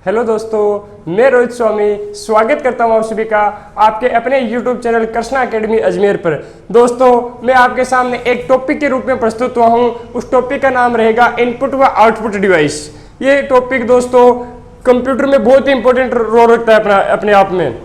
Hello दोस्तों, मैं रोहित स्वामी स्वागत करता हूं आप सभी का आपके अपने YouTube channel Krishna academy Ajmer पर। दोस्तों, मैं आपके सामने एक टॉपिक के रूप में प्रस्तुत हुआ हूं। उस टॉपिक का नाम रहेगा इनपुट व आउटपुट डिवाइस। ये टॉपिक दोस्तों कंप्यूटर में बहुत ही इंपॉर्टेंट रोल रखता है अपने आप में।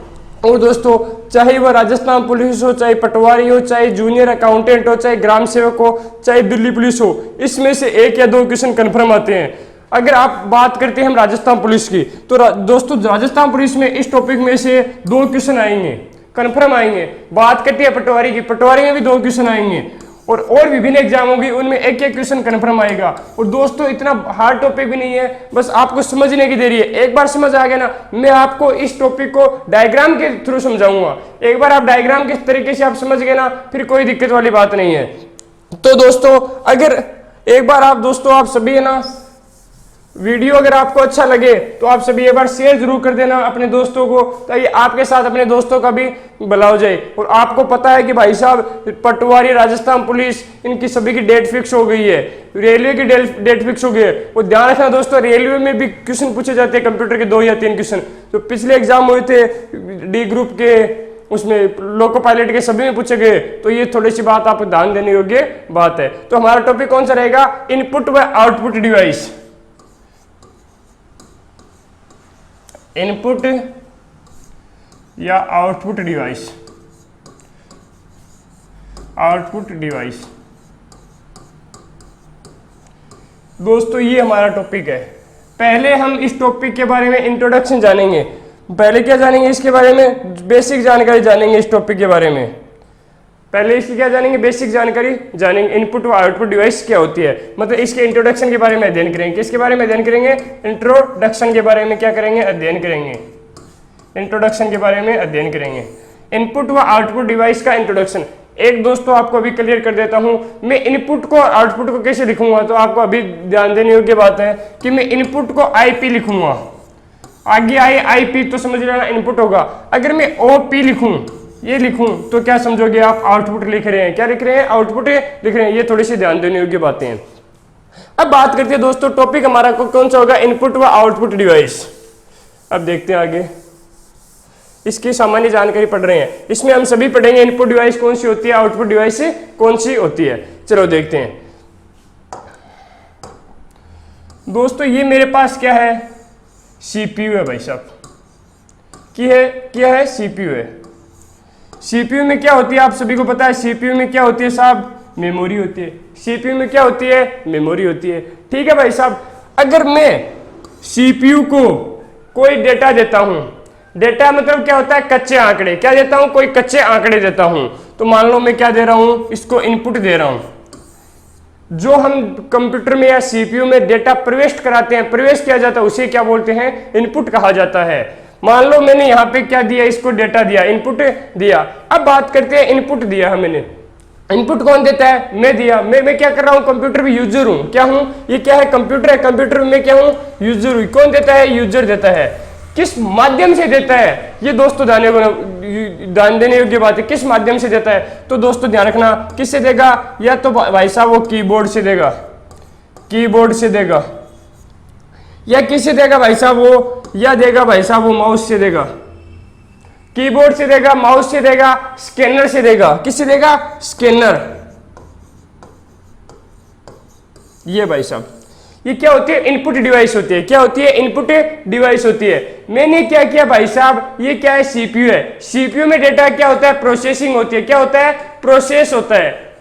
और दोस्तों, चाहे वह राजस्थान पुलिस हो, चाहे पटवारी हो, चाहे जूनियर अकाउंटेंट हो, चाहे ग्राम सेवक हो, चाहे दिल्ली पुलिस हो, इसमें से एक या दो क्वेश्चन कन्फर्म आते हैं। अगर आप बात करते हैं हम राजस्थान पुलिस की, तो दोस्तों राजस्थान पुलिस में इस टॉपिक में से दो क्वेश्चन आएंगे, कन्फर्म आएंगे। बात करते हैं पटवारी की, पटवारी में भी दो क्वेश्चन आएंगे। और विभिन्न एग्जाम होगी, उनमें एक एक क्वेश्चन कन्फर्म आएगा। और दोस्तों इतना हार्ड टॉपिक भी नहीं है, बस आपको समझने की देरी है। एक बार समझ आ गया ना, मैं आपको इस टॉपिक को डायग्राम के थ्रू समझाऊंगा। एक बार आप डायग्राम किस तरीके से आप समझ गए ना, फिर कोई दिक्कत वाली बात नहीं है। तो दोस्तों अगर एक बार आप सभी है ना, वीडियो अगर आपको अच्छा लगे तो आप सभी एक बार शेयर जरूर कर देना अपने दोस्तों को, ताकि आपके साथ अपने दोस्तों का भी भला हो जाए। और आपको पता है कि भाई साहब पटवारी, राजस्थान पुलिस, इनकी सभी की डेट फिक्स हो गई है। रेलवे की डेट फिक्स हो गई है। और ध्यान रखना दोस्तों, रेलवे में भी क्वेश्चन पूछे जाते हैं कंप्यूटर के 2 या 3 क्वेश्चन। जो पिछले एग्जाम हुए थे डी ग्रुप के, उसमें लोको पायलट के सभी में पूछे गए। तो ये थोड़ी सी बात आपको ध्यान देने योग्य बात है। तो हमारा टॉपिक कौन सा रहेगा? इनपुट व आउटपुट डिवाइस। इनपुट या आउटपुट डिवाइस। आउटपुट डिवाइस दोस्तों ये हमारा टॉपिक है। पहले हम इस टॉपिक के बारे में इंट्रोडक्शन जानेंगे। पहले क्या जानेंगे? इसके बारे में बेसिक जानकारी जानेंगे। इस टॉपिक के बारे में पहले इसकी क्या जानेंगे? बेसिक जानकारी जानेंगे। इनपुट और आउटपुट डिवाइस क्या होती है, मतलब इसके इंट्रोडक्शन के बारे में अध्ययन करेंगे। किसके बारे में अध्ययन करेंगे? इंट्रोडक्शन के बारे में क्या करेंगे? अध्ययन करेंगे। इंट्रोडक्शन के बारे में अध्ययन करेंगे। इनपुट व आउटपुट डिवाइस का इंट्रोडक्शन एक दोस्तों आपको अभी क्लियर कर देता हूं। मैं इनपुट को और आउटपुट को कैसे लिखूंगा, तो आपको अभी ध्यान देने योग्य बात है कि मैं इनपुट को IP लिखूंगा। आगे IP तो समझ लेना इनपुट होगा। अगर मैं OP लिखूं, ये लिखूं, तो क्या समझोगे आप? आउटपुट लिख रहे हैं। क्या लिख रहे हैं? आउटपुट लिख रहे हैं। ये थोड़ी सी ध्यान देने योग्य बातें हैं। अब बात करते हैं दोस्तों, टॉपिक हमारा कौन सा होगा? इनपुट व आउटपुट डिवाइस। अब देखते हैं आगे, इसकी सामान्य जानकारी पढ़ रहे हैं। इसमें हम सभी पढ़ेंगे इनपुट डिवाइस कौन सी होती है, आउटपुट डिवाइस कौन सी होती है। चलो देखते हैं दोस्तों। ये मेरे पास क्या है? CPU है भाई साहब। क्या है? CPU है। CPU में क्या होती है? आप सभी को पता है CPU में क्या होती है साहब? मेमोरी होती है। CPU में क्या होती है? मेमोरी होती है। ठीक है भाई साहब। अगर मैं CPU को कोई डेटा देता हूं, डेटा मतलब क्या होता है? कच्चे आंकड़े। क्या देता हूं? कोई कच्चे आंकड़े देता हूं। तो मान लो मैं क्या दे रहा हूं? इसको इनपुट दे रहा हूं। जो हम कंप्यूटर में या CPU में डेटा प्रवेश कराते हैं, प्रवेश किया जाता है, उसे क्या बोलते हैं? इनपुट कहा जाता है। मान लो मैंने यहाँ पे क्या दिया? इसको डेटा दिया, इनपुट दिया। अब बात करते हैं, इनपुट दिया है मैंने। इनपुट कौन देता है? मैं दिया। मैं क्या कर रहा हूँ? कंप्यूटर में यूजर हूँ। क्या हूँ? ये क्या है? कंप्यूटर है। कंप्यूटर में मैं क्या हूँ? यूजर हूँ। कौन देता है? यूजर देता है। किस माध्यम से देता है? ये दोस्तों ध्यान देने योग्य बात है। किस माध्यम से देता है? तो दोस्तों ध्यान रखना, किससे देगा? या तो भाई साहब वो कीबोर्ड से देगा, कीबोर्ड से देगा, या किससे देगा भाई साहब वो, या देगा भाई साहब वो माउस से देगा। कीबोर्ड से देगा, माउस से देगा, स्कैनर से देगा। किससे देगा? स्कैनर। ये भाई साहब ये क्या होती है? इनपुट डिवाइस होती है। क्या होती है? इनपुट डिवाइस होती है। मैंने क्या किया भाई साहब? ये क्या है? CPU है। CPU में डेटा क्या होता है? प्रोसेसिंग होती है। क्या होता है? प्रोसेस होता है।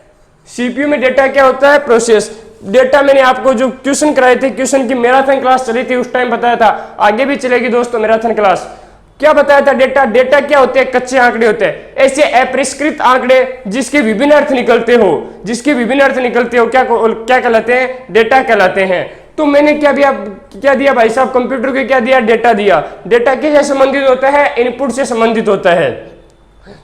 CPU में डेटा क्या होता है? प्रोसेस। डेटा मैंने आपको जो क्वेश्चन कराए थे, क्वेश्चन की मैराथन क्लास चली थी, उस टाइम बताया था, आगे भी चलेगी दोस्तों मैराथन क्लास। क्या बताया था? डेटा क्या होते हैं? कच्चे आंकड़े होते हैं। ऐसे अपरिष्कृत आंकड़े जिसके विभिन्न अर्थ निकलते हो, क्या कहलाते हैं? डेटा कहलाते हैं। तो मैंने क्या दिया भाई साहब? कंप्यूटर को क्या दिया? डेटा दिया। डेटा किससे संबंधित होता है? इनपुट से संबंधित होता है।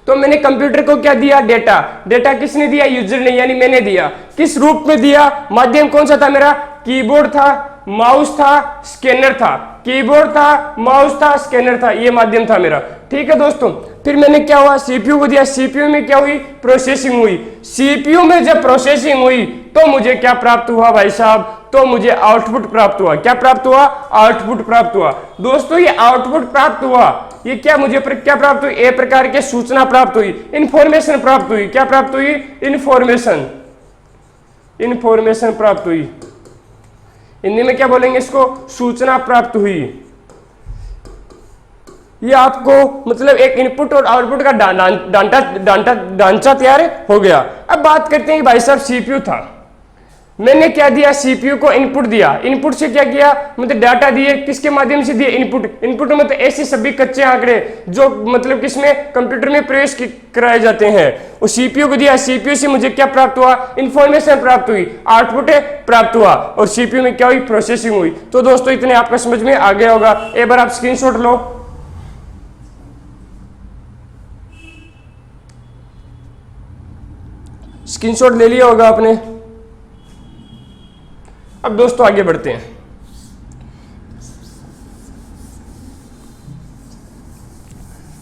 तो मैंने कंप्यूटर को क्या दिया? डेटा। डेटा किसने दिया? यूजर ने, यानी मैंने दिया। किस रूप में दिया? माध्यम कौन सा था मेरा? कीबोर्ड था, माउस था, स्कैनर था। कीबोर्ड था, माउस था, स्कैनर था, ये माध्यम था मेरा। ठीक है दोस्तों। फिर मैंने क्या हुआ? CPU को दिया। CPU में क्या हुई? प्रोसेसिंग हुई। CPU में जब प्रोसेसिंग हुई तो मुझे क्या प्राप्त हुआ भाई साहब? तो मुझे आउटपुट प्राप्त हुआ। क्या प्राप्त हुआ? आउटपुट प्राप्त हुआ। दोस्तों ये आउटपुट प्राप्त हुआ, ये क्या मुझे क्या प्राप्त हुई? ए प्रकार की सूचना प्राप्त हुई, इंफॉर्मेशन प्राप्त हुई। क्या प्राप्त हुई? इंफॉर्मेशन, इंफॉर्मेशन प्राप्त हुई। हिंदी में क्या बोलेंगे इसको? सूचना प्राप्त हुई। ये आपको मतलब एक इनपुट और आउटपुट का ढांचा तैयार हो गया। अब बात करते हैं कि भाई साहब सीपीयू था, मैंने क्या दिया? सीपीयू को इनपुट दिया। इनपुट से क्या किया? मतलब डाटा दिए, किसके माध्यम से दिए? इनपुट। इनपुट में तो ऐसे सभी कच्चे आंकड़े जो मतलब किसमें? कंप्यूटर में प्रवेश कराए जाते हैं, उस सीपीयू को दिया। सीपीयू से मुझे क्या प्राप्त हुआ? इंफॉर्मेशन प्राप्त हुई, आउटपुट प्राप्त हुआ, और सीपीयू में क्या हुई? प्रोसेसिंग हुई। तो दोस्तों इतने आपका समझ में आ गया होगा। एक बार आप स्क्रीनशॉट लो। स्क्रीनशॉट ले लिया होगा आपने। अब दोस्तों आगे बढ़ते हैं।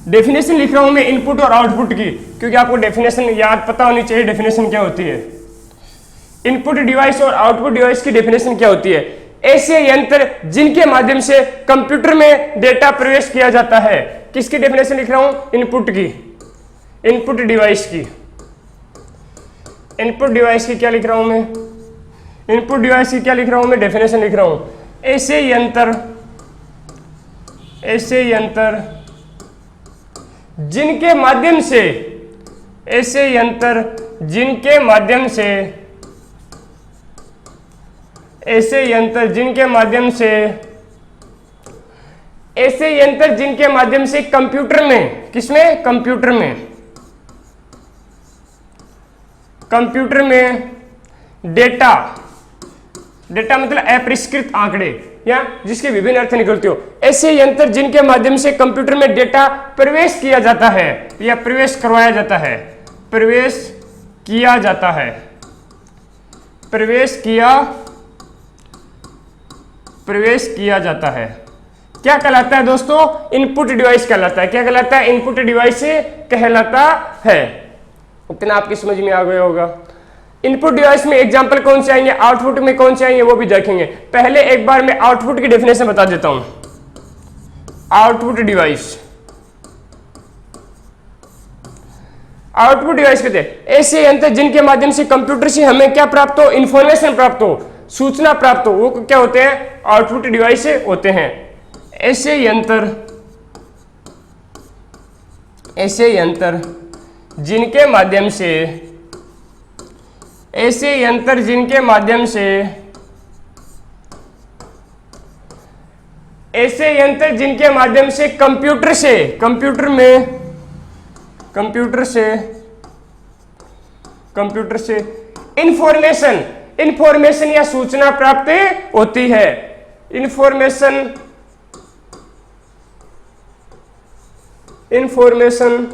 डेफिनेशन लिख रहा हूं मैं इनपुट और आउटपुट की, क्योंकि आपको डेफिनेशन याद पता होनी चाहिए। डेफिनेशन क्या होती है? इनपुट डिवाइस और आउटपुट डिवाइस की डेफिनेशन क्या होती है? ऐसे यंत्र जिनके माध्यम से कंप्यूटर में डेटा प्रवेश किया जाता है। किसकी डेफिनेशन लिख रहा हूं? इनपुट की, इनपुट डिवाइस की। इनपुट डिवाइस की क्या लिख रहा हूं मैं? इनपुट डिवाइस की क्या लिख रहा हूं मैं? डेफिनेशन लिख रहा हूं। ऐसे यंत्र जिनके माध्यम से, ऐसे यंत्र जिनके माध्यम से, ऐसे यंत्र जिनके माध्यम से, ऐसे यंत्र जिनके माध्यम से कंप्यूटर में, किसमें? कंप्यूटर में, कंप्यूटर में डेटा, डेटा मतलब अपरिष्कृत आंकड़े या जिसके विभिन्न अर्थ निकलते हो, ऐसे यंत्र जिनके माध्यम से कंप्यूटर में डेटा प्रवेश किया जाता है या प्रवेश करवाया जाता है, प्रवेश किया जाता है, प्रवेश किया जाता है, क्या कहलाता है दोस्तों? इनपुट डिवाइस कहलाता है। क्या कहलाता है? इनपुट डिवाइस कहलाता है। इतना आपकी समझ में आ गया होगा। इनपुट डिवाइस में एग्जांपल कौन से आएंगे, आउटपुट में कौन से आएंगे वो भी देखेंगे। पहले एक बार मैं आउटपुट की डेफिनेशन बता देता हूं। आउटपुट डिवाइस, आउटपुट डिवाइस कहते हैं ऐसे यंत्र जिनके माध्यम से कंप्यूटर से हमें क्या प्राप्त हो? इंफॉर्मेशन प्राप्त हो, सूचना प्राप्त हो, वो क्या होते हैं? आउटपुट डिवाइस होते हैं। ऐसे यंत्र जिनके माध्यम से, ऐसे यंत्र जिनके माध्यम से, ऐसे यंत्र जिनके माध्यम से कंप्यूटर से, कंप्यूटर से इंफॉर्मेशन या सूचना प्राप्त होती है। इंफॉर्मेशन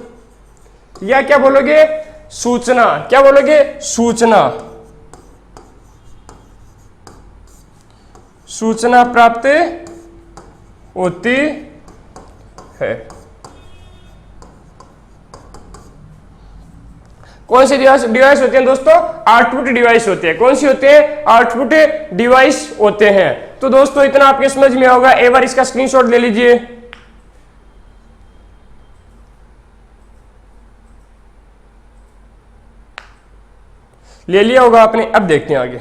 या क्या बोलोगे? सूचना। क्या बोलोगे? सूचना। सूचना प्राप्त होती है। कौन सी डिवाइस होती है दोस्तों? आउटपुट डिवाइस होते हैं। कौन सी होते हैं? आउटपुट डिवाइस होते हैं। तो दोस्तों इतना आपके समझ में होगा। एक बार इसका स्क्रीनशॉट ले लीजिए। ले लिया होगा आपने। अब देखते हैं आगे।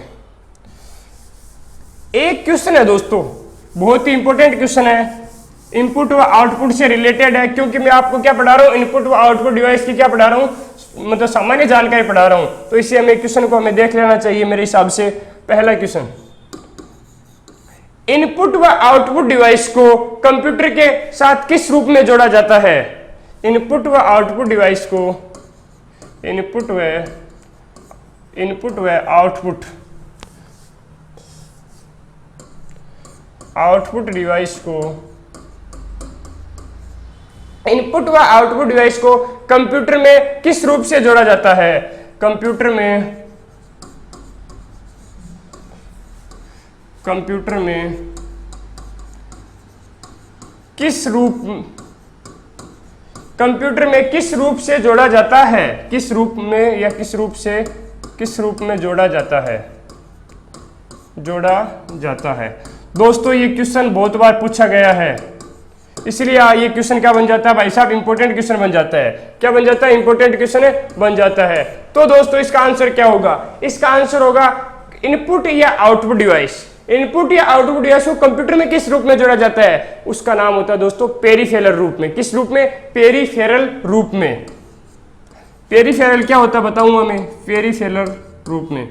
एक क्वेश्चन है दोस्तों, बहुत ही इंपॉर्टेंट क्वेश्चन है, इनपुट व आउटपुट से रिलेटेड है, क्योंकि मैं आपको क्या पढ़ा रहा हूं? इनपुट व आउटपुट डिवाइस की क्या पढ़ा रहा हूं? मतलब सामान्य जानकारी पढ़ा रहा हूं, तो इससे हमें क्वेश्चन को हमें देख लेना चाहिए मेरे हिसाब से। पहला क्वेश्चन, इनपुट व आउटपुट डिवाइस को कंप्यूटर के साथ किस रूप में जोड़ा जाता है? इनपुट व आउटपुट डिवाइस को, इनपुट व आउटपुट डिवाइस को, इनपुट व आउटपुट डिवाइस को कंप्यूटर में किस रूप से जोड़ा जाता है? कंप्यूटर में किस रूप से जोड़ा जाता है? किस रूप में जोड़ा जाता है? जोड़ा जाता है। दोस्तों ये क्वेश्चन बहुत बार पूछा गया है, इसलिए ये क्वेश्चन क्या बन जाता है भाई साहब, इंपॉर्टेंट क्वेश्चन बन जाता है। क्या बन जाता है? इंपॉर्टेंट क्वेश्चन बन जाता है। तो दोस्तों इसका आंसर क्या होगा? इसका आंसर होगा इनपुट या आउटपुट डिवाइस। इनपुट या आउटपुट डिवाइस को कंप्यूटर में किस रूप में जोड़ा जाता है? उसका नाम होता है दोस्तों पेरिफेरल रूप में। किस रूप में? पेरिफेरल रूप में। पेरिफेरल क्या होता है बताऊंगा मैं, पेरिफेरल रूप में।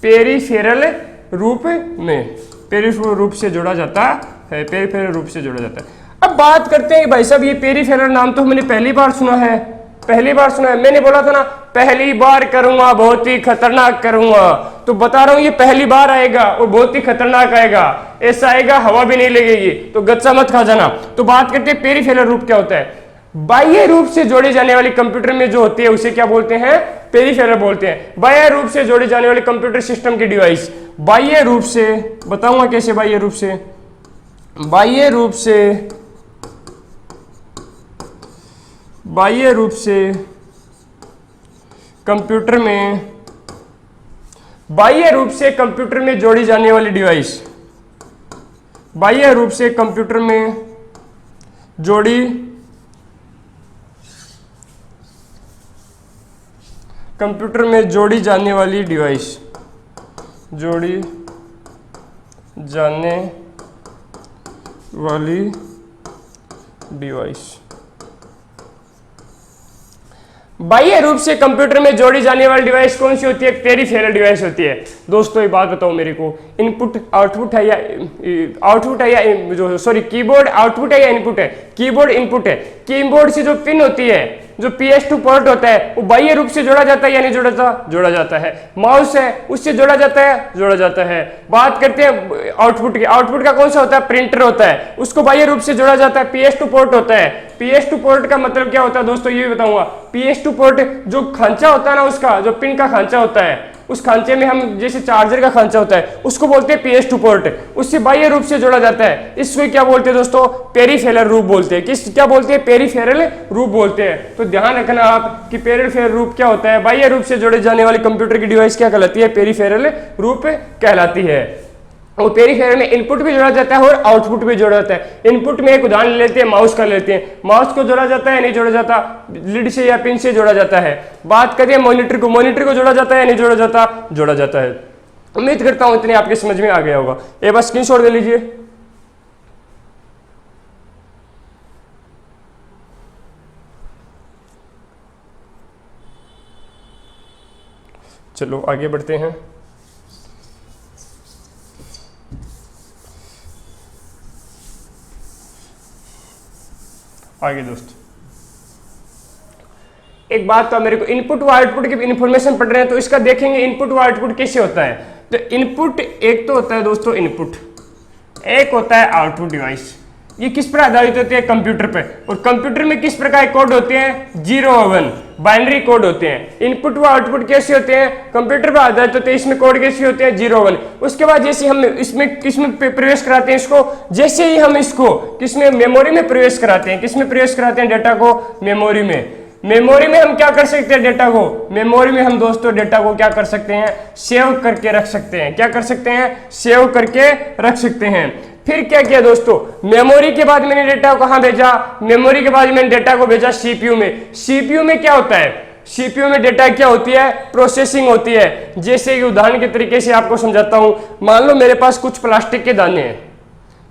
पेरिफेरल रूप में, पेरिफेरल रूप से जोड़ा जाता है, पेरिफेरल रूप से जोड़ा जाता है। अब बात करते हैं भाई साहब, ये पेरिफेरल नाम तो मैंने पहली बार सुना है, पहली बार सुना है। मैंने बोला था ना पहली बार करूंगा, बहुत ही खतरनाक करूंगा, तो बता रहा हूं ये पहली बार आएगा और बहुत ही खतरनाक आएगा। ऐसा आएगा हवा भी नहीं लगेगी, तो गच्चा मत खा जाना। तो बात करते हैं पेरिफेरल रूप क्या होता है। बाह्य रूप से जोड़ी जाने वाली कंप्यूटर में जो होती है उसे क्या बोलते हैं? पेरिफेरल बोलते हैं। बाह्य रूप से जोड़ी जाने वाली कंप्यूटर सिस्टम की डिवाइस, बाह्य रूप से बताऊंगा कैसे। बाह्य रूप से, बाह्य रूप से, बाह्य रूप से कंप्यूटर में, बाह्य रूप से कंप्यूटर में जोड़ी जाने वाली डिवाइस, बाह्य रूप से कंप्यूटर में जोड़ी, कंप्यूटर में जोड़ी जाने वाली डिवाइस, जोड़ी जाने वाली डिवाइस। बाह्य रूप से कंप्यूटर में जोड़ी जाने वाली डिवाइस कौन सी होती है? पेरिफेरल डिवाइस होती है। दोस्तों एक बात बताओ मेरे को, इनपुट आउटपुट है या आउटपुट है या जो सॉरी कीबोर्ड आउटपुट है या इनपुट है? कीबोर्ड इनपुट है। कीबोर्ड से जो पिन होती है, जो PS2 पोर्ट होता है, वो बाह्य रूप से जोड़ा जाता है या नहीं जोड़ा जाता? जोड़ा जाता है। माउस है, उससे जोड़ा जाता है? जोड़ा जाता है। बात करते हैं आउटपुट की। आउटपुट का कौन सा होता है? प्रिंटर होता है, उसको बाह्य रूप से जोड़ा जाता है। PS2 पोर्ट होता है। PS2 पोर्ट का मतलब क्या होता है दोस्तों, ये भी बताऊंगा। PS2 पोर्ट जो खांचा होता है ना, उसका जो पिन का खांचा होता है, उस खांचे में हम जैसे चार्जर का खांचा होता है, उसको बोलते हैं PS2 पोर्ट। उससे बाह्य रूप से जोड़ा जाता है। इसको क्या बोलते हैं दोस्तों? पेरिफेरल रूप बोलते हैं। किस क्या बोलते हैं? पेरिफेरल रूप बोलते हैं। तो ध्यान रखना आप कि पेरिफेरल रूप क्या होता है। बाह्य रूप से जोड़े जाने वाली कंप्यूटर की डिवाइस क्या कहलाती है? पेरिफेरल रूप कहलाती है। और पेरिफेरल में इनपुट भी जोड़ा जाता है और आउटपुट भी जोड़ा जाता है। इनपुट में एक उदाहरण लेते हैं, माउस का लेते हैं। माउस को जोड़ा जाता है नहीं जोड़ा जाता? लीड से या पिन से जोड़ा जाता है। बात करिए मॉनिटर को, मॉनिटर को जोड़ा जाता है या नहीं जोड़ा जाता? जोड़ा जाता है। उम्मीद करता हूं इतने आपके समझ में आ गया होगा। ये बस स्क्रीनशॉट ले लीजिए। चलो आगे बढ़ते हैं। आगे दोस्त एक बात तो मेरे को इनपुट व आउटपुट की इन्फॉर्मेशन पढ़ रहे हैं, तो इसका देखेंगे इनपुट व आउटपुट कैसे होता है। तो इनपुट एक तो होता है दोस्तों इनपुट, एक होता है आउटपुट डिवाइस। ये किस पर आधारित होते हैं? कंप्यूटर पे। और कंप्यूटर में किस प्रकार के कोड होते हैं? 0 और 1 बाइनरी कोड होते हैं। इनपुट व आउटपुट कैसे होते हैं? कंप्यूटर पर आधारित होते हैं। इसमें कोड कैसे होते हैं? 0 1। उसके बाद जैसे हम इसमें किसमें प्रवेश कराते हैं इसको, जैसे ही हम इसको किसमें मेमोरी में प्रवेश कराते हैं, किसमें प्रवेश कराते हैं डेटा को? मेमोरी में। मेमोरी में हम क्या कर सकते हैं? डेटा को, मेमोरी में हम दोस्तों डेटा को क्या कर सकते हैं? सेव करके रख सकते हैं। क्या कर सकते हैं? सेव करके रख सकते हैं। फिर क्या किया दोस्तों? मेमोरी के बाद मैंने डेटा को कहां भेजा? मेमोरी के बाद मैंने डेटा को भेजा सीपीयू में। सीपीयू में क्या होता है? सीपीयू में डेटा क्या होती है? प्रोसेसिंग होती है। जैसे कि उदाहरण के तरीके से आपको समझाता हूं। मान लो मेरे पास कुछ प्लास्टिक के दाने हैं।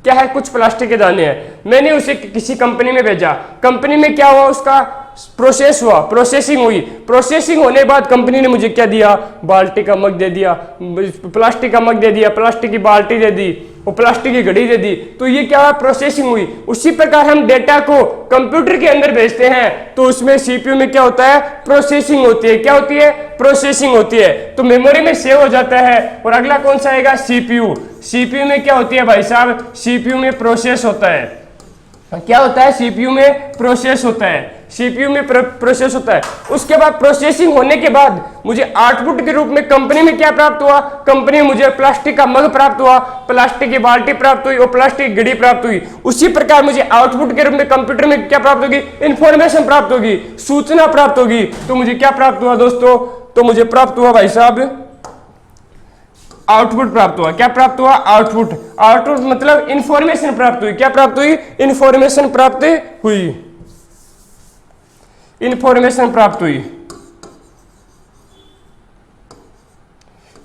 क्या है? कुछ प्लास्टिक के दाने हैं। मैंने उसे किसी कंपनी में भेजा। कंपनी में क्या हुआ? उसका प्रोसेस हुआ, प्रोसेसिंग हुई। प्रोसेसिंग होने के बाद कंपनी ने मुझे क्या दिया? बाल्टी का मग दे दिया, प्लास्टिक का मग दे दिया, प्लास्टिक की बाल्टी दे दी और प्लास्टिक की घड़ी दे दी। तो ये क्या हुआ? प्रोसेसिंग हुई। उसी प्रकार हम डेटा को कंप्यूटर के अंदर भेजते हैं, तो उसमें सीपीयू में क्या होता है? प्रोसेसिंग होती है। क्या होती है? प्रोसेसिंग होती है। तो मेमोरी में सेव हो जाता है। और अगला कौन सा आएगा? सीपीयू। सीपीयू में क्या होती है भाई साहब? सीपीयू में प्रोसेस होता है। क्या होता है? सीपीयू में प्रोसेस होता है। सीपीयू में प्रोसेस होता है। उसके बाद प्रोसेसिंग होने के बाद मुझे आउटपुट के रूप में कंपनी में क्या प्राप्त हुआ? कंपनी में मुझे प्लास्टिक का मग प्राप्त हुआ, प्लास्टिक की बाल्टी प्राप्त हुई और प्लास्टिक की घड़ी प्राप्त हुई। उसी प्रकार मुझे आउटपुट के रूप में कंप्यूटर में क्या प्राप्त होगी? इंफॉर्मेशन प्राप्त होगी, सूचना प्राप्त होगी। तो मुझे क्या प्राप्त हुआ दोस्तों? तो मुझे प्राप्त हुआ भाई साहब आउटपुट प्राप्त हुआ। क्या प्राप्त हुआ? आउटपुट। आउटपुट मतलब इंफॉर्मेशन प्राप्त हुई। क्या प्राप्त हुई? इंफॉर्मेशन प्राप्त हुई। इंफॉर्मेशन प्राप्त हुई।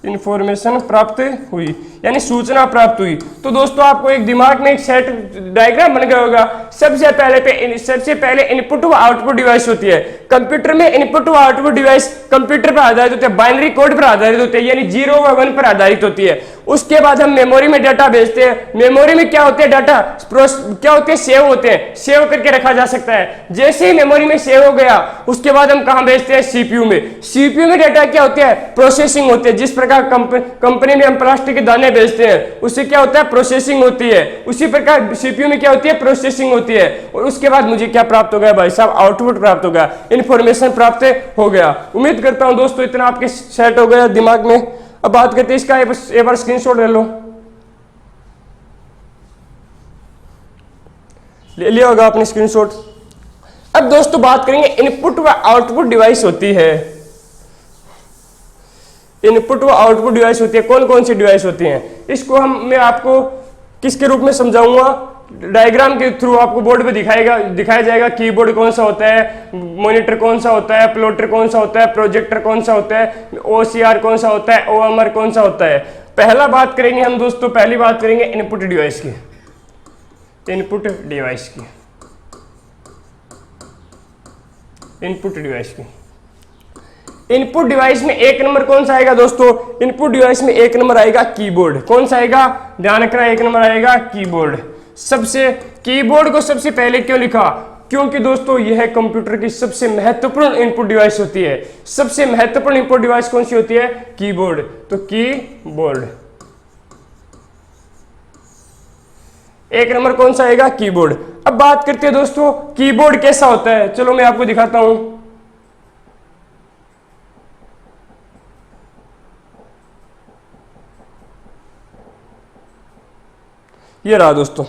इंफॉर्मेशन प्राप्त हुई यानी सूचना प्राप्त हुई। तो दोस्तों आपको एक दिमाग में एक सेट डायग्राम बन गया होगा। सबसे पहले इनपुट व आउटपुट डिवाइस होती है। कंप्यूटर में इनपुट व आउटपुट डिवाइस कंप्यूटर पर आधारित होते हैं, बाइनरी कोड पर आधारित होते हैं, यानी 0 व 1 पर आधारित होती है। उसके बाद हम मेमोरी में डाटा भेजते हैं। मेमोरी में क्या होते हैं? डाटा क्या होते हैं? सेव होते हैं, सेव करके रखा जा सकता है। जैसे ही मेमोरी में सेव हो गया उसके बाद हम कहां भेजते हैं? सीपीयू में। सीपीयू में डाटा क्या होते हैं? प्रोसेसिंग होती है। जिस प्रकार कंपनी में हम प्लास्टिक के दाने भेजते हैं उससे क्या होता है? प्रोसेसिंग होती है। उसी प्रकार सीपीयू में क्या होती है? प्रोसेसिंग होती है। और उसके बाद मुझे क्या प्राप्त हो गया भाई साहब? आउटपुट प्राप्त हो गया, इंफॉर्मेशन प्राप्त हो गया। उम्मीद करता हूं दोस्तों इतना आपके सेट हो गया दिमाग में। अब बात करते हैं इसका, एक बार स्क्रीनशॉट ले लो, ले लिया होगा आपने स्क्रीनशॉट। अब दोस्तों बात करेंगे इनपुट व आउटपुट डिवाइस होती है। इनपुट व आउटपुट डिवाइस होती है, कौन कौन सी डिवाइस होती हैं? इसको मैं आपको किसके रूप में समझाऊंगा? डायग्राम के थ्रू आपको बोर्ड पे दिखाया जाएगा। कीबोर्ड कौन सा होता है, मॉनिटर कौन सा होता है, प्लॉटर कौन सा होता है, प्रोजेक्टर कौन सा होता है, ओसीआर कौन सा होता है, ओएमआर कौन सा होता है। पहली बात करेंगे इनपुट डिवाइस की। इनपुट डिवाइस की इनपुट डिवाइस की इनपुट डिवाइस में एक नंबर कौन सा आएगा दोस्तों? इनपुट डिवाइस में एक नंबर आएगा कीबोर्ड। कौन सा आएगा? ध्यान रखना, एक नंबर आएगा कीबोर्ड। कीबोर्ड को सबसे पहले क्यों लिखा? क्योंकि दोस्तों यह कंप्यूटर की सबसे महत्वपूर्ण इनपुट डिवाइस होती है। सबसे महत्वपूर्ण इनपुट डिवाइस कौन सी होती है? कीबोर्ड। तो कीबोर्ड एक नंबर कौन सा आएगा? कीबोर्ड। अब बात करते हैं दोस्तों कीबोर्ड कैसा होता है। चलो मैं आपको दिखाता हूं। ये रहा दोस्तों,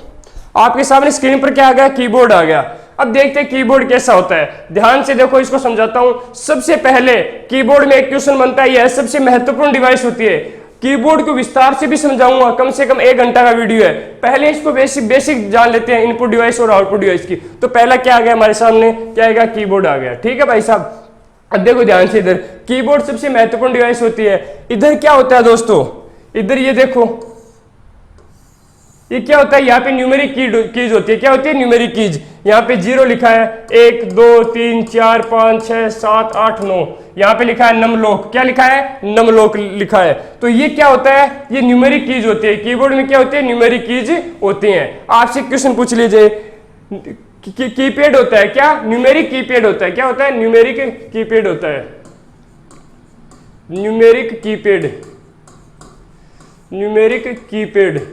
आपके सामने स्क्रीन पर क्या आ गया? कीबोर्ड आ गया। अब देखते हैं कीबोर्ड कैसा होता है। ध्यान से देखो, इसको समझाता हूं। सबसे पहले कीबोर्ड में एक क्वेश्चन बनता है, यह सबसे महत्वपूर्ण डिवाइस होती है। कीबोर्ड को विस्तार से भी समझाऊंगा, कम से कम 1 घंटा का वीडियो है। पहले इसको बेसिक जान लेते हैं इनपुट डिवाइस और आउटपुट डिवाइस की। तो पहला क्या आ गया हमारे सामने? क्या आएगा? कीबोर्ड आ गया। ठीक है भाई साहब। अब देखो ध्यान से, इधर कीबोर्ड सबसे महत्वपूर्ण डिवाइस होती है। इधर क्या होता है दोस्तों? इधर ये देखो, ये क्या होता है? यहाँ पे न्यूमेरिक कीज होती है। क्या होती है? Numeric keys. यहाँ पे 0 लिखा है, 1 2 3 4 5 6 7 8 9। यहाँ पे लिखा है नमलोक। क्या लिखा है? नमलोक लिखा है। तो ये क्या होता है? ये न्यूमेरिक कीज होती है। कीबोर्ड में क्या होती है? न्यूमेरिक कीज होती हैं। आपसे क्वेश्चन पूछ लीजिए, कीपैड होता है क्या? न्यूमेरिक कीपैड होता है। क्या होता है? न्यूमेरिक कीपैड होता है। Numeric keypad. Numeric keypad.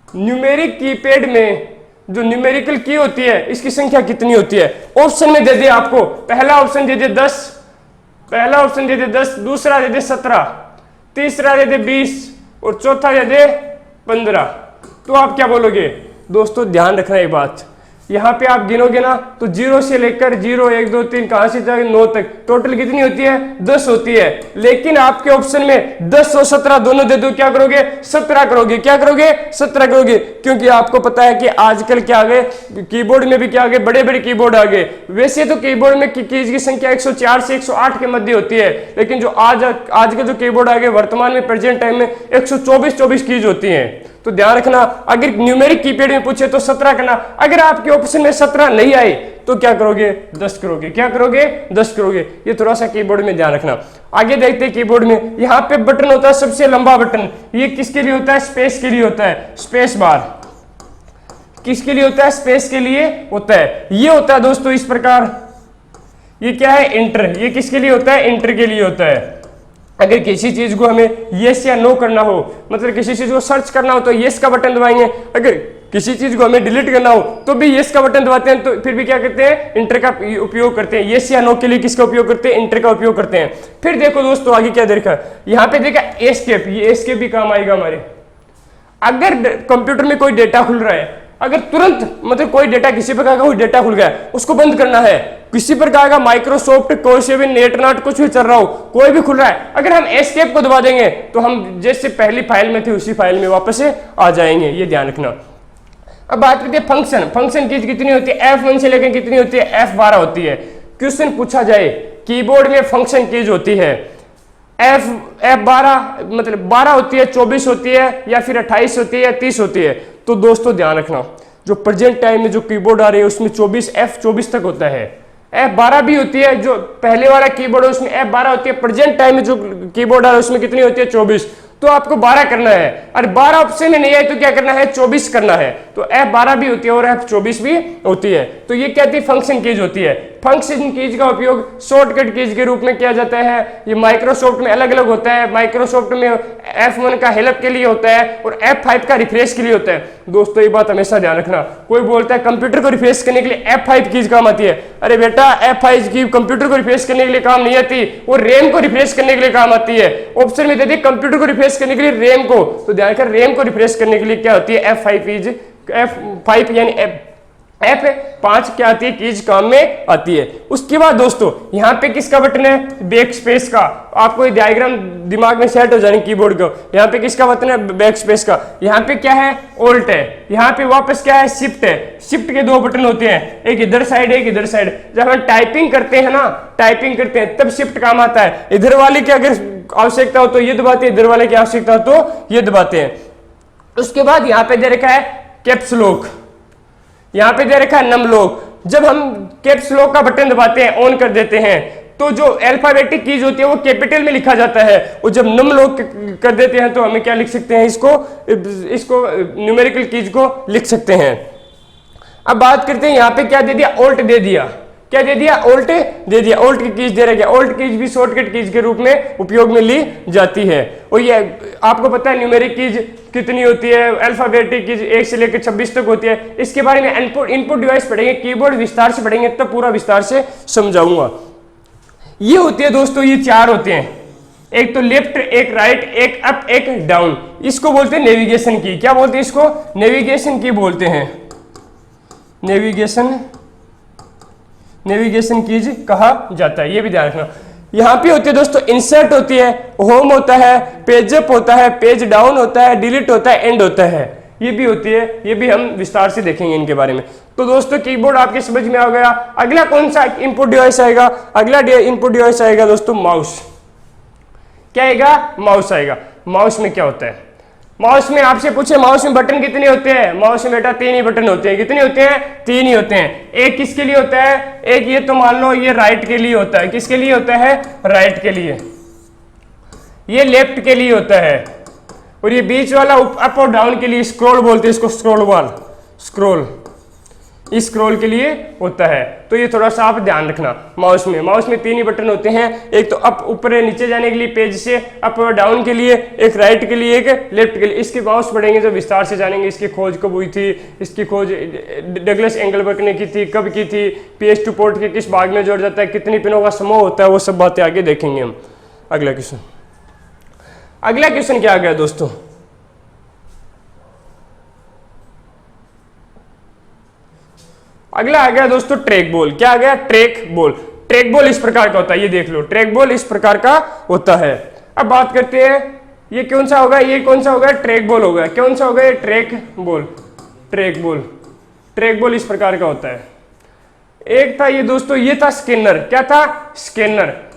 Numeric keypad में जो न्यूमेरिकल की होती है, इसकी संख्या कितनी होती है? ऑप्शन में दे दे आपको। पहला ऑप्शन दे दे 10, दूसरा दे दे 17, तीसरा दे दे 20 और चौथा दे दे 15। तो आप क्या बोलोगे? दोस्तों ध्यान रखना एक बात, यहाँ पे आप गिनोगे ना तो 0 से लेकर 0 1 2 3 कहां से जाकर 9 तक टोटल कितनी होती है? 10 होती है। लेकिन आपके ऑप्शन में 10 और 17 दोनों दे दो, क्या करोगे? 17 करोगे। क्या करोगे? 17 करोगे। क्योंकि आपको पता है कि आजकल क्या आ गए, कीबोर्ड में भी क्या आ गए? बड़े बड़े कीबोर्ड आ गए। वैसे तो कीबोर्ड में कीज की संख्या 104 से 108 के मध्य होती है, लेकिन जो आज के जो कीबोर्ड आ गए वर्तमान में प्रेजेंट टाइम में 124 कीज होती है। तो ध्यान रखना, अगर न्यूमेरिक कीपैड में पूछे तो 17 करना। अगर आपके ऑप्शन में 17 नहीं आए तो क्या करोगे? 10 करोगे। क्या करोगे? 10 करोगे। ये थोड़ा सा कीबोर्ड में ध्यान रखना। आगे देखते हैं कीबोर्ड में, यहाँ पे बटन होता है सबसे लंबा बटन। ये किसके लिए होता है? स्पेस के लिए होता है। स्पेस बार किसके लिए होता है? स्पेस के लिए होता है। ये होता है दोस्तों इस प्रकार। ये क्या है? इंटर। ये किसके लिए होता है? इंटर के लिए होता है। अगर किसी चीज को हमें यस या नो करना हो, मतलब किसी चीज को सर्च करना हो तो यस का बटन दबाएंगे। अगर किसी चीज को हमें डिलीट करना हो तो भी यस का बटन दबाते हैं। तो फिर भी क्या करते हैं? इंटर का उपयोग करते हैं। यस या नो के लिए किसका उपयोग करते हैं? इंटर का उपयोग करते हैं। फिर देखो दोस्तों आगे क्या देखा, यहाँ पे देखा एस्केप। ये एस्केप भी काम आएगा हमारे। अगर कंप्यूटर में कोई डेटा खुल रहा है, अगर तुरंत मतलब कोई डेटा, किसी प्रकार का कोई डेटा खुल गया, उसको बंद करना है किसी प्रकार का माइक्रोसॉफ्ट, कोई नेट नाट कुछ भी चल रहा हो, कोई भी खुल रहा है, अगर हम एस्केप को दबा देंगे तो हम जैसे पहली फाइल में थे उसी फाइल में वापस आ जाएंगे, ये ध्यान रखना। अब बात करते हैं फंक्शन। फंक्शन की कितनी होती है? F1 से लेकर कितनी होती है? F12 होती है। क्वेश्चन पूछा जाए कीबोर्ड में फंक्शन कीज होती है F12 मतलब 12 होती है, 24 होती है, या फिर 28 होती है, या 30 होती है। तो दोस्तों ध्यान रखना, जो प्रेजेंट टाइम में जो कीबोर्ड आ रही है उसमें 24 तक होता है। F12 भी होती है, जो पहले वाला कीबोर्ड है उसमें F12 होती है। प्रेजेंट टाइम में जो कीबोर्ड आ रहा है उसमें कितनी होती है? 24। तो आपको 12 करना है, और 12 ऑप्शन में नहीं आए तो क्या करना है? 24 करना है। तो F12 भी होती है और F24 भी होती है। तो ये क्या होती है? फंक्शन कीज होती है। फंक्शन कीज का उपयोग शॉर्टकट कीज के रूप में किया जाता है। ये माइक्रोसॉफ्ट में अलग अलग होता है। माइक्रोसॉफ्ट में F1 का हेल्प के लिए होता है और F5 का रिफ्रेश के लिए होता है। दोस्तों ये बात हमेशा ध्यान रखना, कोई बोलता है कंप्यूटर को रिफ्रेश करने के लिए F5 कीज काम आती है। अरे बेटा, F5 की कंप्यूटर को रिफ्रेश करने के लिए काम नहीं आती, वो रैम को रिफ्रेश करने के लिए काम आती है। ऑप्शन में दे दी कंप्यूटर को रिफ्रेश करने के लिए रैम को, तो ध्यान कर रैम को रिफ्रेश करने के लिए क्या होती है? F5 keys. F5 यानी F5 क्या आती है? कीज काम में आती है। उसके बाद दोस्तों यहाँ पे किसका बटन है? बैक स्पेस का। आपको ये डायग्राम दिमाग में सेट हो जाने कीबोर्ड को। यहाँ पे किसका बटन है? बैक स्पेस का। यहाँ पे क्या है? ऑल्ट है। यहाँ पे वापस क्या है? शिफ्ट है। शिफ्ट के दो बटन होते हैं, एक इधर साइड है, एक इधर साइड। जब हम टाइपिंग करते हैं ना, टाइपिंग करते हैं तब शिफ्ट काम आता है। इधर वाले की अगर आवश्यकता हो तो ये दबाते हैं, इधर वाले की आवश्यकता हो तो ये दबाते हैं। उसके बाद यहाँ पे दे रखा है कैप्स लॉक, यहाँ पे दे रखा है नम लॉक। जब हम कैप्स लॉक का बटन दबाते हैं, ऑन कर देते हैं, तो जो अल्फाबेटिक कीज होती है वो कैपिटल में लिखा जाता है, और जब नम लॉक कर देते हैं तो हमें क्या लिख सकते हैं? इसको न्यूमेरिकल कीज को लिख सकते हैं। अब बात करते हैं यहाँ पे क्या दे दिया? ऑल्ट दे दिया। क्या दे दिया? ऑल्ट दे दिया। ऑल्ट की कीज दे रखा है। ऑल्ट कीज भी शॉर्टकट कीज के रूप में उपयोग में ली जाती है। और ये आपको पता है न्यूमेरिक कीज कितनी होती है? अल्फाबेटिक कीज 1 से लेकर 26 तक होती है। इसके बारे में इनपुट डिवाइस पढ़ेंगे, कीबोर्ड विस्तार से पढ़ेंगे, तब पूरा विस्तार से समझाऊंगा। ये होती है दोस्तों, ये 4 होते हैं, एक तो लेफ्ट, एक राइट, एक अप, एक डाउन। इसको बोलते हैं नेविगेशन की। क्या बोलते हैं इसको? नेविगेशन की बोलते हैं। नेविगेशन कीज कहा जाता है, ये भी ध्यान रखना। यहाँ पे होती है दोस्तों इंसर्ट होती है, होम होता है, पेज अप होता है, पेज डाउन होता है, डिलीट होता है, एंड होता है, ये भी होती है। ये भी हम विस्तार से देखेंगे इनके बारे में। तो दोस्तों कीबोर्ड आपके समझ में आ गया। अगला कौन सा इनपुट डिवाइस आएगा? अगला इनपुट डिवाइस आएगा दोस्तों माउस। क्या आएगा? माउस आएगा। माउस में क्या होता है? माउस में आपसे पूछे माउस में बटन कितने होते हैं? माउस में बेटा 3 ही बटन होते हैं। कितने होते हैं? 3 ही होते हैं। एक किसके लिए होता है? एक ये तो मान लो ये राइट के लिए होता है। किसके लिए होता है? राइट के लिए। ये लेफ्ट के लिए होता है, और ये बीच वाला अप और डाउन के लिए, स्क्रॉल बोलते हैं इसको, स्क्रॉल बार, स्क्रॉल, इस स्क्रॉल के लिए होता है। तो ये थोड़ा सा आप ध्यान रखना। माउस में 3 ही बटन होते हैं, एक तो अप ऊपर नीचे जाने के लिए पेज से, अप और डाउन के लिए, एक राइट के लिए, एक लेफ्ट के लिए। इसके माउस पढ़ेंगे जो विस्तार से जानेंगे। इसकी खोज कब हुई थी? इसकी खोज डगलस एंगलबर्ग ने की थी। कब की थी? PS2 पोर्ट के किस भाग में जोड़ जाता है? कितनी पिनों का समूह होता है? वो सब बातें आगे देखेंगे हम। अगला क्वेश्चन क्या आ गया दोस्तों? अगला आ गया दोस्तों ट्रैक बॉल। क्या आ गया? Track ball. ट्रैक बॉल इस प्रकार का होता है, ये देख लो, ट्रैक बॉल इस प्रकार का होता है। अब बात करते हैं ये कौन सा होगा? ये कौन सा होगा? ट्रैक बॉल होगा। कौन सा होगा? ये ट्रैक बॉल। ट्रैक बॉल इस प्रकार का होता है। एक था ये दोस्तों, ये था स्कैनर। क्या था?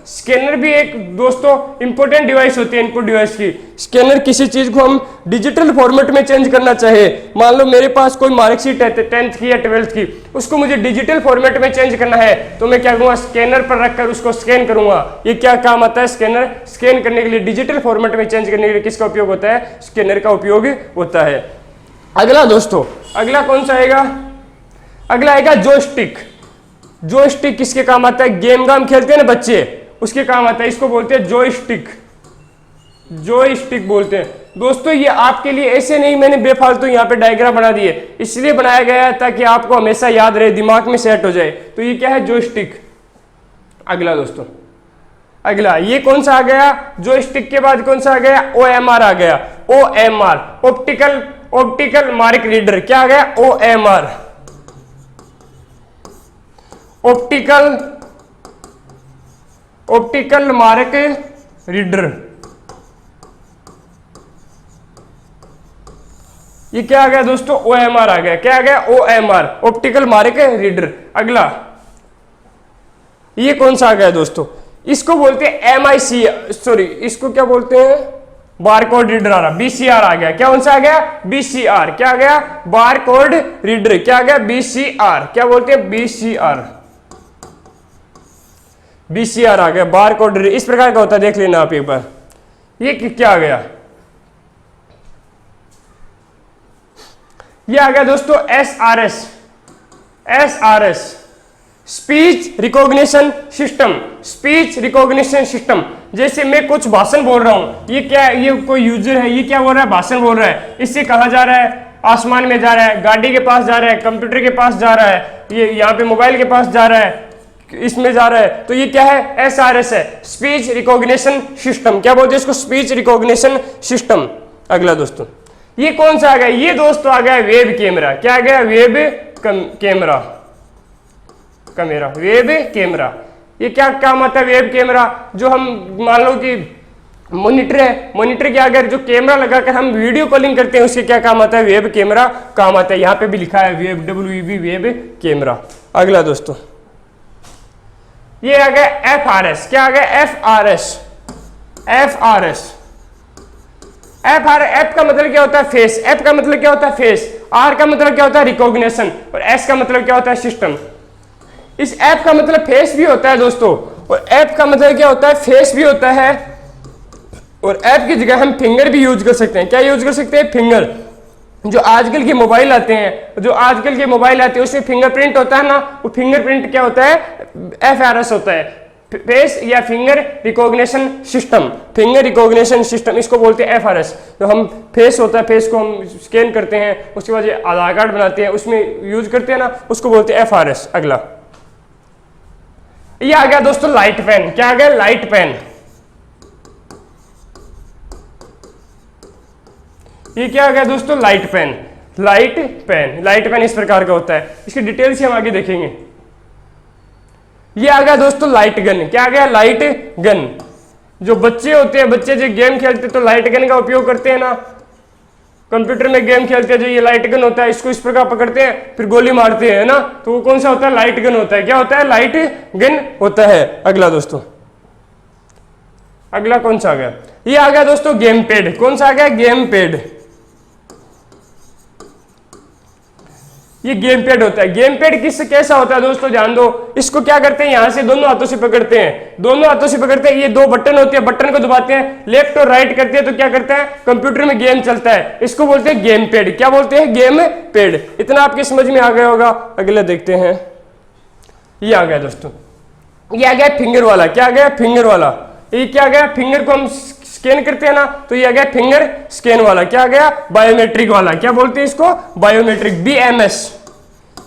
स्कैनर भी एक दोस्तों इंपॉर्टेंट डिवाइस होती है इनपुट डिवाइस की। स्कैनर किसी चीज को हम डिजिटल फॉर्मेट में चेंज करना चाहे, मान लो मेरे पास कोई मार्कशीट है 10th की या 12th की, उसको मुझे डिजिटल फॉर्मेट में चेंज करना है, तो मैं क्या करूंगा? स्कैनर पर रखकर उसको स्कैन करूंगा। ये क्या काम आता है? स्कैनर स्कैन करने के लिए, डिजिटल फॉर्मेट में चेंज करने के लिए किसका उपयोग होता है? स्कैनर का उपयोग होता है। अगला दोस्तों, अगला कौन सा आएगा? अगला आएगा जॉयस्टिक। जॉयस्टिक किसके काम आता है? गेम खेलते हैं ना बच्चे, उसके काम आता है। इसको बोलते हैं जॉयस्टिक बोलते हैं। दोस्तों ये आपके लिए ऐसे नहीं मैंने बेफालतू यहाँ पे डायग्राम बना दिए, इसलिए बनाया गया है ताकि आपको हमेशा याद रहे, दिमाग में सेट हो जाए। तो ये क्या है? जॉयस्टिक। अगला दोस्तों, अगला ये कौन सा आ गया? जॉयस्टिक के बाद कौन सा आ गया? OMR आ गया। OMR, optical mark reader. क्या आ गया? Optical mark reader. ये क्या आ गया दोस्तों? OMR आ गया। क्या आ गया? OMR, optical mark reader. अगला ये कौन सा आ गया दोस्तों? इसको बोलते हैं MIC, सॉरी इसको क्या बोलते हैं? बारकोड रीडर आ रहा, BCR आ गया। क्या कौन सा आ गया? BCR। क्या आ गया? Barcode reader. क्या आ गया? BCR। क्या बोलते हैं? BCR। BCR आ गया, बारकोड रीडर। इस प्रकार का होता है, देख लेना आप एक बार। ये क्या आ गया? ये आ गया दोस्तों SRS, speech recognition system. Speech recognition system, जैसे मैं कुछ भाषण बोल रहा हूं, ये क्या, ये कोई यूजर है, ये क्या बोल रहा है? भाषण बोल रहा है। इससे कहां जा रहा है? आसमान में जा रहा है, गाड़ी के पास जा रहा है, कंप्यूटर के पास जा रहा है, ये यहाँ पे मोबाइल के पास जा रहा है, इसमें जा रहा है। तो ये क्या है? SRS है, स्पीच रिकॉग्निशन सिस्टम। क्या बोलते हैं इसको? Speech recognition system. अगला दोस्तों ये कौन सा आ गया? ये दोस्तों आ गया वेब कैमरा। क्या आ गया? Web camera, web camera. ये क्या काम आता है? वेब कैमरा, जो हम मान लो कि मॉनिटर है, मॉनिटर के अगर जो कैमरा लगाकर हम वीडियो कॉलिंग करते हैं, उसके क्या काम आता है? वेब कैमरा काम आता है। यहाँ पे भी लिखा है वेब, WEB, वेब कैमरा। अगला दोस्तों ये आ गया FRS। क्या आ गया? F का मतलब क्या होता है? फेस। F का मतलब क्या होता है? फेस। R का मतलब क्या होता है? रिकॉग्निशन। और S का मतलब क्या होता है? सिस्टम। इस F का मतलब फेस भी होता है दोस्तों, और F का मतलब क्या होता है? फेस भी होता है। और F की जगह हम फिंगर भी यूज कर सकते हैं। क्या यूज कर सकते हैं? फिंगर। जो आजकल के मोबाइल आते हैं, उसमें फिंगरप्रिंट होता है ना, वो फिंगरप्रिंट क्या होता है? FRS होता है, फेस या finger recognition system. Finger recognition system इसको बोलते हैं FRS। जो हम फेस होता है, फेस को हम स्कैन करते हैं, उसके बाद ये आधार कार्ड बनाते हैं, उसमें यूज करते हैं ना, उसको बोलते हैं FRS। अगला ये आ गया दोस्तों लाइट पेन। क्या आ गया? Light pen. ये क्या आ गया दोस्तों? लाइट पेन इस प्रकार का होता है। इसकी डिटेल से हम आगे देखेंगे। ये आ गया दोस्तों लाइट गन। क्या आ गया? Light gun. जो बच्चे होते हैं, बच्चे जो गेम खेलते हैं तो लाइट गन का उपयोग करते हैं ना, कंप्यूटर में गेम खेलते हैं, जो ये लाइट गन होता है, इसको इस प्रकार पकड़ते हैं, फिर गोली मारते हैं ना, तो वो कौन सा होता है? लाइट गन होता है। क्या होता है? लाइट गन होता है। अगला दोस्तों, अगला कौन सा आ गया? ये आ गया दोस्तों गेम पैड। कौन सा आ गया? Game pad. ये गेम पैड होता है। गेम पैड कैसा होता है दोस्तों? ध्यान दो। इसको क्या करते हैं? यहां से दोनों हाथों से पकड़ते हैं, ये दो बटन होते हैं, बटन को दबाते हैं, लेफ्ट और राइट करते हैं, तो क्या करता है? कंप्यूटर में गेम चलता है। इसको बोलते हैं गेम पैड। क्या बोलते हैं? Game pad. इतना आपके समझ में आ गया होगा। अगले देखते हैं। ये आ गया दोस्तों, ये आ गया फिंगर वाला। क्या आ गया? फिंगर वाला। ये क्या आ गया? फिंगर को हम स्कैन करते हैं ना, तो ये आ गया फिंगर स्कैन वाला। क्या आ गया? बायोमेट्रिक वाला। क्या बोलते हैं इसको? बायोमेट्रिक।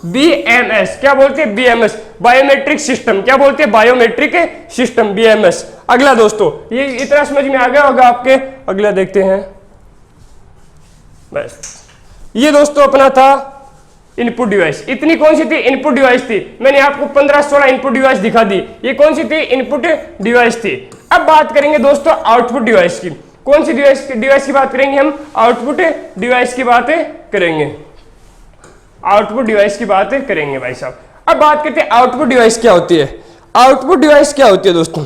BMS। क्या बोलते हैं? BMS, biometric system. क्या बोलते हैं? Biometric system, BMS। अगला दोस्तों, ये इतना समझ में आ गया होगा आपके। अगला देखते हैं। बस ये दोस्तों अपना था इनपुट डिवाइस। इतनी कौन सी थी? इनपुट डिवाइस थी। मैंने आपको 15-16 इनपुट डिवाइस दिखा दी। ये कौन सी थी? इनपुट डिवाइस थी। अब बात करेंगे दोस्तों आउटपुट डिवाइस की। कौन सी डिवाइस की बात करेंगे? हम आउटपुट डिवाइस की बात करेंगे। आउटपुट डिवाइस की बात करेंगे भाई साहब। अब बात करते हैं आउटपुट डिवाइस क्या होती है। आउटपुट डिवाइस क्या होती है दोस्तों?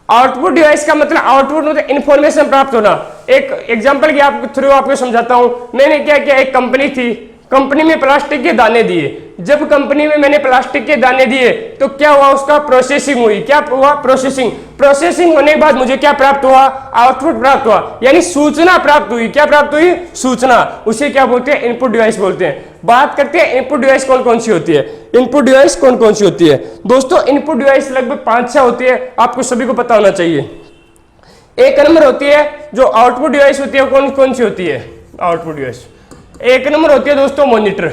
आउटपुट डिवाइस का मतलब, आउटपुट मतलब इंफॉर्मेशन प्राप्त होना। एक एग्जांपल के थ्रू आपको समझाता हूं। मैंने क्या किया, एक कंपनी थी, कंपनी में प्लास्टिक के दाने दिए। जब कंपनी में मैंने प्लास्टिक के दाने दिए तो क्या हुआ? उसका प्रोसेसिंग हुई। क्या हुआ? प्रोसेसिंग होने के बाद मुझे क्या प्राप्त हुआ? आउटपुट प्राप्त हुआ, यानी सूचना प्राप्त हुई। क्या प्राप्त हुई? सूचना। उसे क्या बोलते हैं? इनपुट डिवाइस बोलते हैं। बात करते हैं इनपुट डिवाइस कौन कौन सी होती है। इनपुट डिवाइस कौन कौन सी होती है दोस्तों? इनपुट डिवाइस लगभग 5-6 होती है, आपको सभी को पता होना चाहिए। एक नंबर होती है जो आउटपुट डिवाइस होती है, कौन कौन सी होती है? आउटपुट डिवाइस एक नंबर होती है दोस्तों मॉनिटर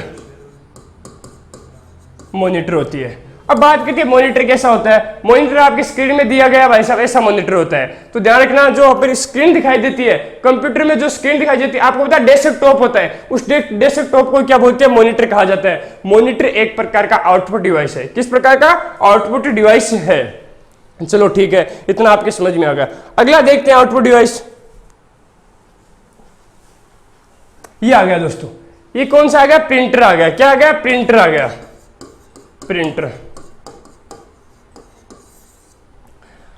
होती है। अब बात करते हैं मॉनिटर कैसा होता है। मॉनिटर आपकी स्क्रीन में दिया गया भाई साहब ऐसा मॉनिटर होता है। तो ध्यान रखना, जो अपनी स्क्रीन दिखाई देती है कंप्यूटर में, जो स्क्रीन दिखाई देती है, आपको पता है डेस्कटॉप होता है, उस डेस्कटॉप को क्या बोलते हैं? मॉनिटर कहा जाता है। मॉनिटर एक प्रकार का आउटपुट डिवाइस है। किस प्रकार का आउटपुट डिवाइस है? चलो ठीक है, इतना आपके समझ में आ गया। अगला देखते हैं आउटपुट डिवाइस। ये आ गया दोस्तों, ये कौन सा आ गया? प्रिंटर आ गया। क्या आ गया? प्रिंटर आ गया। प्रिंटर,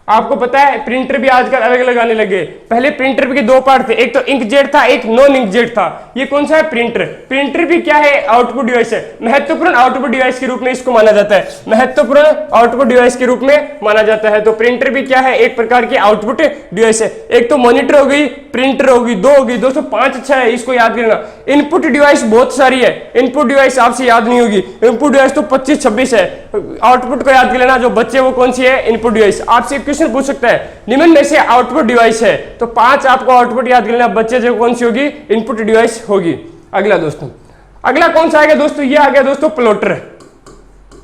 आपको पता है प्रिंटर भी आजकल अलग अलग आने लगे। पहले प्रिंटर के दो पार्ट थे, एक तो इंकजेट था, एक नॉन इंकजेट था। ये कौन सा है? प्रिंटर। प्रिंटर भी क्या है? आउटपुट डिवाइस है। महत्वपूर्ण आउटपुट डिवाइस के रूप में इसको माना जाता है। महत्वपूर्ण आउटपुट डिवाइस के रूप में माना जाता है। तो प्रिंटर भी क्या है? एक प्रकार की आउटपुट डिवाइस है। एक तो मॉनिटर हो गई, प्रिंटर होगी, दो होगी, दोस्तों 5 अच्छा है, इसको याद करना। इनपुट डिवाइस बहुत सारी है, इनपुट डिवाइस आपसे याद नहीं होगी। इनपुट डिवाइस तो 25-26 है। आउटपुट को याद कर लेना, जो बच्चे वो कौन सी है? Input device. आपसे क्वेश्चन पूछ सकता है निम्न में से आउटपुट डिवाइस है, तो 5 आपको आउटपुट याद कर लेना। बच्चे जो कौन सी होगी? इनपुट डिवाइस होगी। अगला दोस्तों, अगला कौन सा आ गया दोस्तों? ये आ गया दोस्तों प्लॉटर।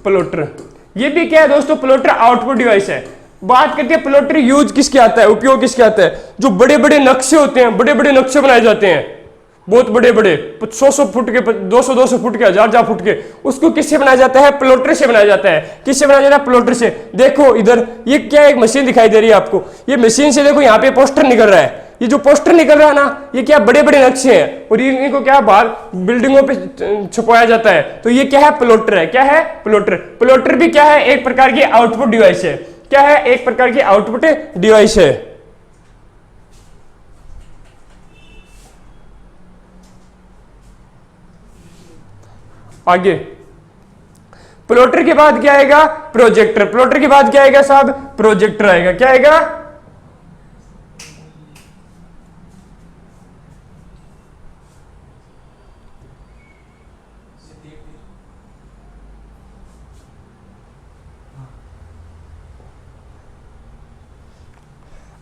प्लॉटर, ये भी क्या है दोस्तों? प्लॉटर आउटपुट डिवाइस है। बात करते हैं प्लॉटर यूज किसके आता है, उपयोग किसके आता है? जो बड़े बड़े नक्शे होते हैं, बड़े बड़े नक्शे बनाए जाते हैं, बहुत बड़े बड़े 100-100 फुट के, 200-200 फुट के, 1000 फुट के, उसको किससे बनाया जाता है? प्लॉटर से बनाया जाता है। किससे बनाया जाता है? प्लॉटर से। देखो इधर ये क्या, एक मशीन दिखाई दे रही है आपको। ये मशीन से देखो यहाँ पे पोस्टर निकल रहा है। ये जो पोस्टर निकल रहा है ना, ये क्या बड़े बड़े नक्शे हैं और इनको क्या बाहर बिल्डिंगों पे छुपाया जाता है। तो ये क्या है? प्लॉटर है। क्या है? प्लॉटर। प्लॉटर भी क्या है? एक प्रकार की आउटपुट डिवाइस है। क्या है? एक प्रकार की आउटपुट डिवाइस है। आगे प्लॉटर के बाद क्या आएगा? प्रोजेक्टर। प्लॉटर के बाद क्या आएगा साहब? प्रोजेक्टर आएगा। क्या आएगा?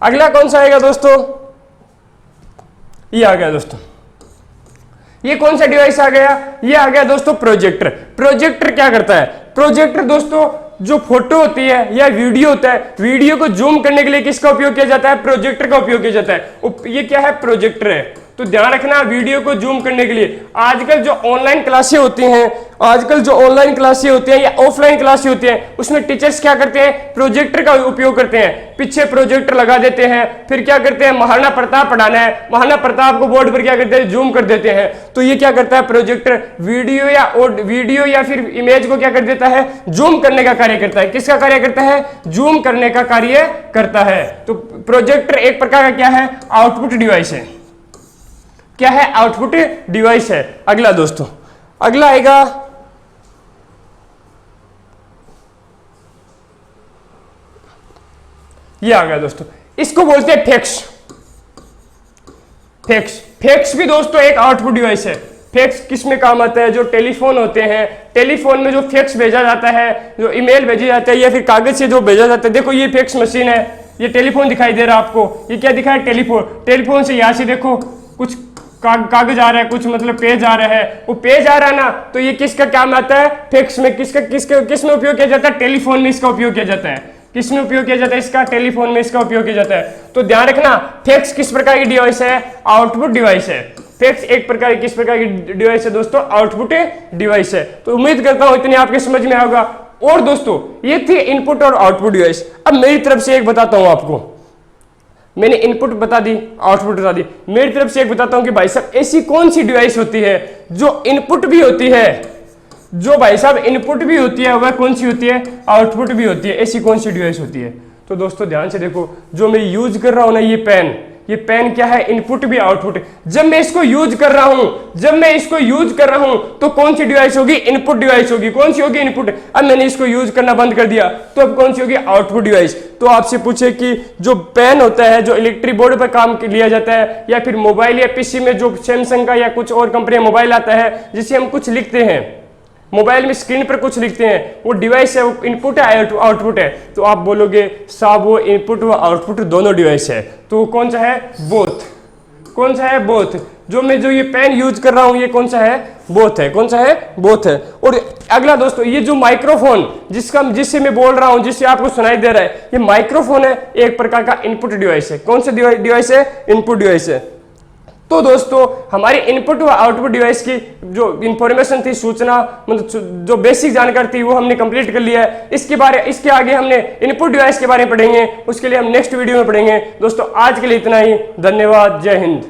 अगला कौन सा आएगा दोस्तों? ये आ गया दोस्तों, ये कौन सा डिवाइस आ गया? ये आ गया दोस्तों प्रोजेक्टर। प्रोजेक्टर क्या करता है? प्रोजेक्टर दोस्तों जो फोटो होती है या वीडियो होता है, वीडियो को जूम करने के लिए किसका उपयोग किया जाता है? प्रोजेक्टर का उपयोग किया जाता है। ये क्या है? प्रोजेक्टर है। तो ध्यान रखना, वीडियो को जूम करने के लिए आजकल जो ऑनलाइन क्लासें होती हैं, आजकल जो ऑनलाइन क्लासें होती हैं या ऑफलाइन क्लासें होती हैं, उसमें टीचर्स क्या करते हैं? प्रोजेक्टर का उपयोग करते हैं। पीछे प्रोजेक्टर लगा देते हैं, फिर क्या करते हैं? महाराणा प्रताप पढ़ाना है, महाराणा प्रताप को बोर्ड पर क्या करते हैं? जूम कर देते हैं। तो ये क्या करता है? प्रोजेक्टर वीडियो या फिर इमेज को क्या कर देता है? जूम करने का कार्य करता है। किसका कार्य करता है? जूम करने का कार्य करता है। तो प्रोजेक्टर एक प्रकार का क्या है? आउटपुट डिवाइस है। क्या है? आउटपुट डिवाइस है। अगला दोस्तों, अगला आएगा ये आ गया दोस्तों, इसको बोलते हैं फैक्स। फैक्स भी दोस्तों एक आउटपुट डिवाइस है। फैक्स किस में काम आता है? जो टेलीफोन होते हैं, टेलीफोन में जो फैक्स भेजा जाता है, जो ईमेल भेजी जाता है या फिर कागज से जो भेजा जाता है। देखो ये फैक्स मशीन है, ये टेलीफोन दिखाई दे रहा है आपको। ये क्या दिखा है? टेलीफोन। टेलीफोन से यहाँ से देखो कुछ कागज आ रहा है, कुछ मतलब पेज आ रहा है। वो पेज आ रहा है ना, तो ये किसका काम आता है? फैक्स में। किस में उपयोग किया जाता है? टेलीफोन में इसका उपयोग किया जाता है। किस में उपयोग किया जाता है? इसका टेलीफोन में इसका उपयोग किया जाता है। तो ध्यान रखना, फैक्स किस प्रकार की डिवाइस है? आउटपुट डिवाइस है। फैक्स एक प्रकार की किस प्रकार की डिवाइस है दोस्तों? आउटपुट डिवाइस है। तो उम्मीद करता हूं इतनी आपके समझ में आएगा। और दोस्तों ये थी इनपुट और आउटपुट डिवाइस। अब मेरी तरफ से एक बताता हूं आपको। मैंने इनपुट बता दी, आउटपुट बता दी। मेरी तरफ से एक बताता हूं कि भाई साहब ऐसी कौन सी डिवाइस होती है जो इनपुट भी होती है, जो भाई साहब इनपुट भी होती है, वह कौन सी होती है? आउटपुट भी होती है। ऐसी कौन सी डिवाइस होती है? तो दोस्तों ध्यान से देखो, जो मैं यूज कर रहा हूं ना, ये पेन क्या है? इनपुट भी आउटपुट। जब मैं इसको यूज कर रहा हूं, तो कौन सी डिवाइस होगी? इनपुट डिवाइस होगी। कौन सी होगी? इनपुट। अब मैंने इसको यूज करना बंद कर दिया, तो अब कौन सी होगी? Output device. तो आपसे पूछे कि जो पेन होता है, जो इलेक्ट्रिक बोर्ड पर काम लिया जाता है, या फिर मोबाइल या पीसी में जो सैमसंग का या कुछ और कंपनी मोबाइल आता है, जिसे हम कुछ लिखते हैं, मोबाइल में स्क्रीन पर कुछ लिखते हैं, वो डिवाइस है, वो इनपुट है, आउटपुट है। तो आप बोलोगे साहब वो इनपुट व आउटपुट दोनों डिवाइस है। तो कौन सा है? बोथ। कौन सा है? बोथ। जो ये पेन यूज कर रहा हूं ये कौन सा है, बोथ है। कौन सा है, बोथ है। और अगला दोस्तों, ये जो माइक्रोफोन जिससे मैं बोल रहा हूं, जिससे आपको सुनाई दे रहा है, ये माइक्रोफोन है, एक प्रकार का इनपुट डिवाइस है। कौन सा डिवाइस है, इनपुट डिवाइस है। तो दोस्तों हमारी इनपुट व आउटपुट डिवाइस की जो इंफॉर्मेशन थी, सूचना मतलब जो बेसिक जानकारी थी, वो हमने कंप्लीट कर लिया है। इसके आगे हमने इनपुट डिवाइस के बारे में पढ़ेंगे, उसके लिए हम नेक्स्ट वीडियो में पढ़ेंगे। दोस्तों आज के लिए इतना ही, धन्यवाद, जय हिंद।